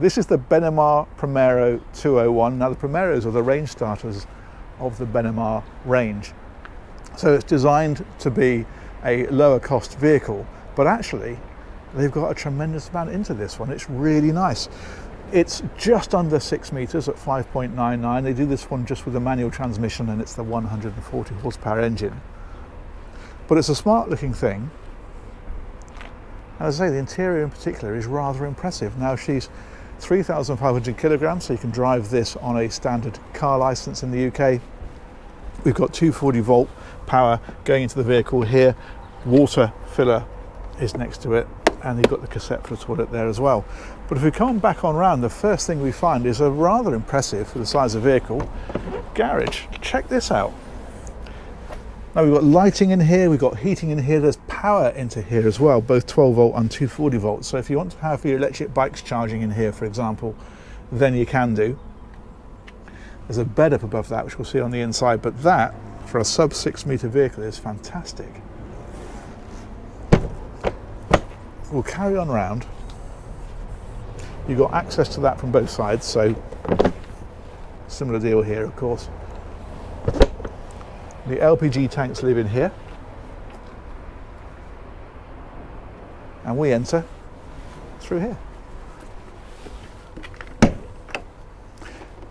This is the Benimar Primero 201. Now the Primeros are the range starters of the Benimar range. So it's designed to be a lower cost vehicle, but actually they've got a tremendous amount into this one. It's really nice. It's just under 6 meters at 5.99. They do this one just with a manual transmission, and it's the 140 horsepower engine. But it's a smart looking thing. And as I say, the interior in particular is rather impressive. Now she's 3,500 kilograms, so you can drive this on a standard car license in the UK. We've got 240 volt power going into the vehicle here. Water filler is next to it, and you've got the cassette for the toilet there as well. But if we come back on round, the first thing we find is a rather impressive, for the size of the vehicle, garage. Check this out. Now we've got lighting in here, we've got heating in here, there's power into here as well, both 12 volt and 240 volts. So if you want to have your electric bikes charging in here, for example, then you can do. There's a bed up above that, which we'll see on the inside, but that, for a sub 6 meter vehicle, is fantastic. We'll carry on round. You've got access to that from both sides, so similar deal here, of course. The LPG tanks live in here, and we enter through here.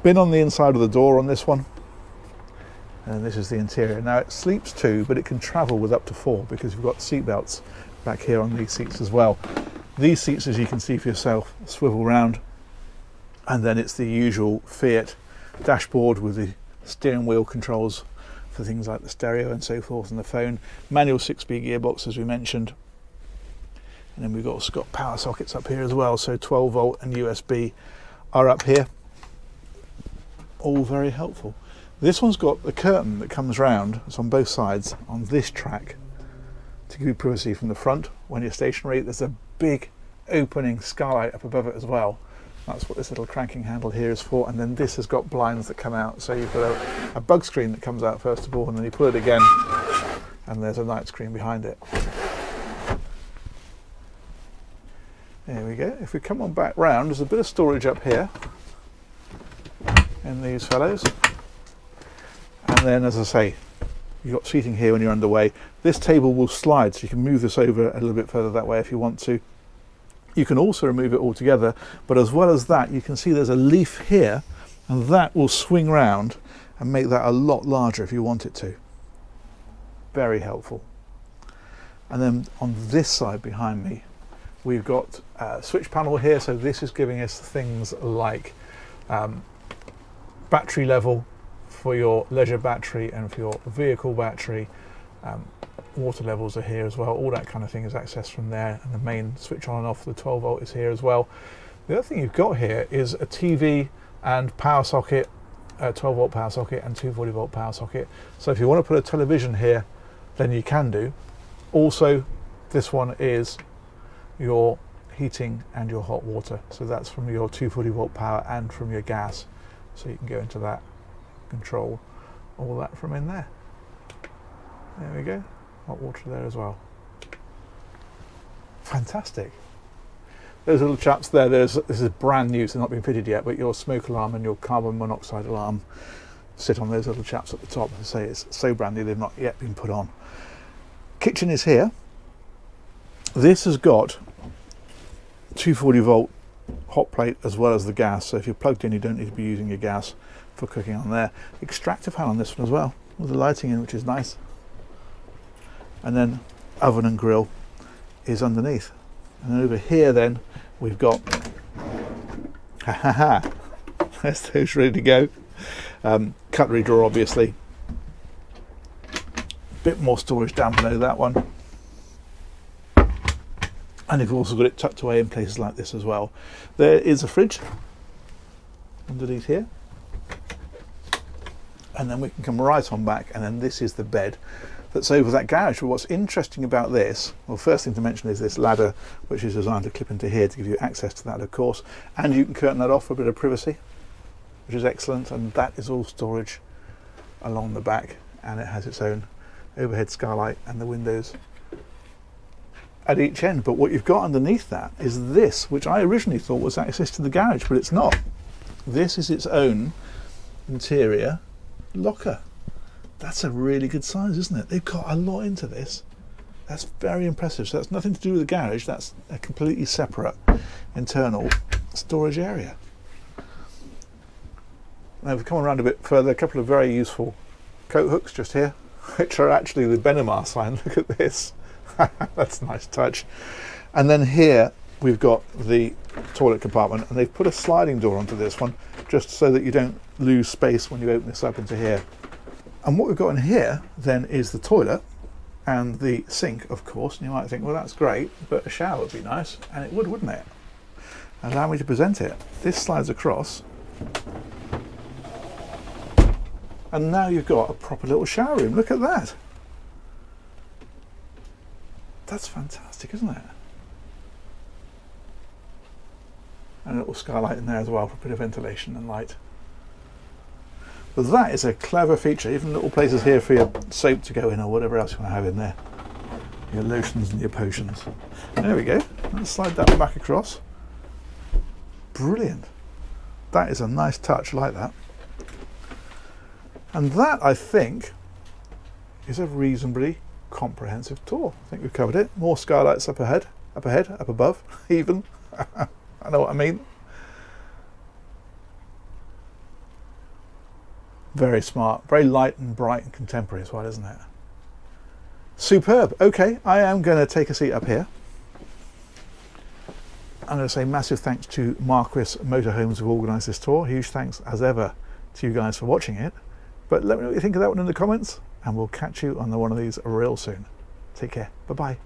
Bin on the inside of the door on this one, and this is the interior. Now it sleeps 2, but it can travel with up to 4 because we've got seat belts back here on these seats as well. These seats, as you can see for yourself, swivel round, and then it's the usual Fiat dashboard with the steering wheel controls for things like the stereo and so forth, and the phone. Manual 6-speed gearbox, as we mentioned, and then we've also got power sockets up here as well, so 12 volt and USB are up here, all very helpful. This one's got the curtain that comes round, it's on both sides on this track, to give you privacy from the front when you're stationary. There's a big opening skylight up above it as well. That's what this little cranking handle here is for. And then this has got blinds that come out, so you've got a bug screen that comes out first of all, and then you pull it again and there's a night screen behind it. There we go. If we come on back round, there's a bit of storage up here in these fellows, and then, as I say, you've got seating here when you're underway. This table will slide, so you can move this over a little bit further that way if you want to. You can also remove it altogether, but as well as that, you can see there's a leaf here, and that will swing round and make that a lot larger if you want it to. Very helpful. And then on this side behind me, we've got a switch panel here, so this is giving us things like battery level for your leisure battery and for your vehicle battery. Water levels are here as well, all that kind of thing is accessed from there, and the main switch on and off the 12 volt is here as well. The other thing you've got here is a TV and power socket, a 12 volt power socket and 240 volt power socket. So if you want to put a television here, then you can do. Also, this one is your heating and your hot water, so that's from your 240 volt power and from your gas, so you can go into that, control all that from in there. There we go, hot water there as well. Fantastic. Those little chaps there, this is brand new, so they're not been fitted yet, but your smoke alarm and your carbon monoxide alarm sit on those little chaps at the top. As I say, it's so brand new, they've not yet been put on. Kitchen is here. This has got 240 volt hot plate as well as the gas, so if you're plugged in, you don't need to be using your gas for cooking on there. Extractor fan on this one as well, with the lighting in, which is nice. And then oven and grill is underneath. And over here then we've got there's those ready to go. Cutlery drawer, obviously. Bit more storage down below that one. And you've also got it tucked away in places like this as well. There is a fridge underneath here. And then we can come right on back, and then this is the bed that's over that garage. But what's interesting about this, well, first thing to mention is this ladder, which is designed to clip into here to give you access to that, of course. And you can curtain that off for a bit of privacy, which is excellent. And that is all storage along the back, and it has its own overhead skylight and the windows at each end, but what you've got underneath that is this, which I originally thought was access to the garage, but it's not. This is its own interior locker. That's a really good size, isn't it? They've got a lot into this. That's very impressive. So that's nothing to do with the garage, that's a completely separate internal storage area. Now we've come around a bit further, a couple of very useful coat hooks just here, which are actually the Benimar sign. Look at this. That's a nice touch. And then here we've got the toilet compartment, and they've put a sliding door onto this one just so that you don't lose space when you open this up into here. And what we've got in here then is the toilet and the sink, of course. And you might think, well, that's great, but a shower would be nice, and it would, wouldn't it? Allow me to present it. This slides across, and now you've got a proper little shower room. Look at that. That's fantastic, isn't it? And a little skylight in there as well for a bit of ventilation and light. But that is a clever feature. Even little places here for your soap to go in or whatever else you want to have in there. Your lotions and your potions. There we go. Let's slide that back across. Brilliant. That is a nice touch, like that. And that, I think, is a reasonably comprehensive tour. I think we've covered it. More skylights up ahead, up above, even. I know what I mean. Very smart, very light and bright and contemporary as well, isn't it? Superb. Okay, I am going to take a seat up here. I'm going to say massive thanks to Marquis Motorhomes who organised this tour. Huge thanks as ever to you guys for watching it. But let me know what you think of that one in the comments, and we'll catch you on one of these real soon. Take care. Bye-bye.